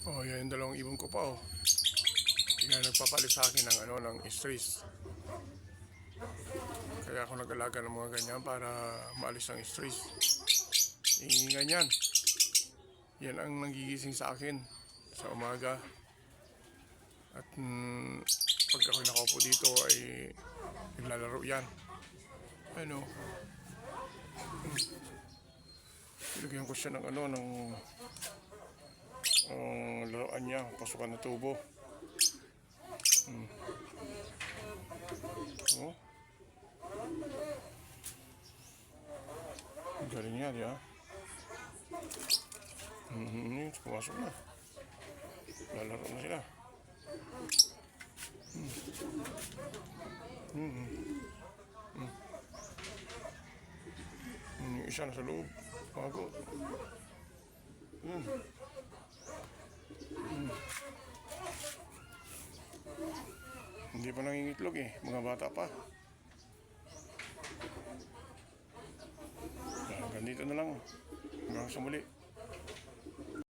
Oh, yan yung dalawang ibon ko pa, oh. Yan, nagpapalit sa akin ng, ng stress. Kaya ako nag-alaga ng mga ganyan para maalis ang stress. Ganyan. Yan ang nagigising sa akin sa umaga. At pag ako nakaupo dito ay naglalaro yan. Ano? Ilagyan ko siya ng laruan niya, pasukan na tubo. Oh. Galing yan, ya. Pumasok na. Lalaro na sila. Yung isa na sa loob. Bago. Hindi pa nangingitlog eh. Mga bata pa. Hanggang dito na lang. Hanggang sa muli.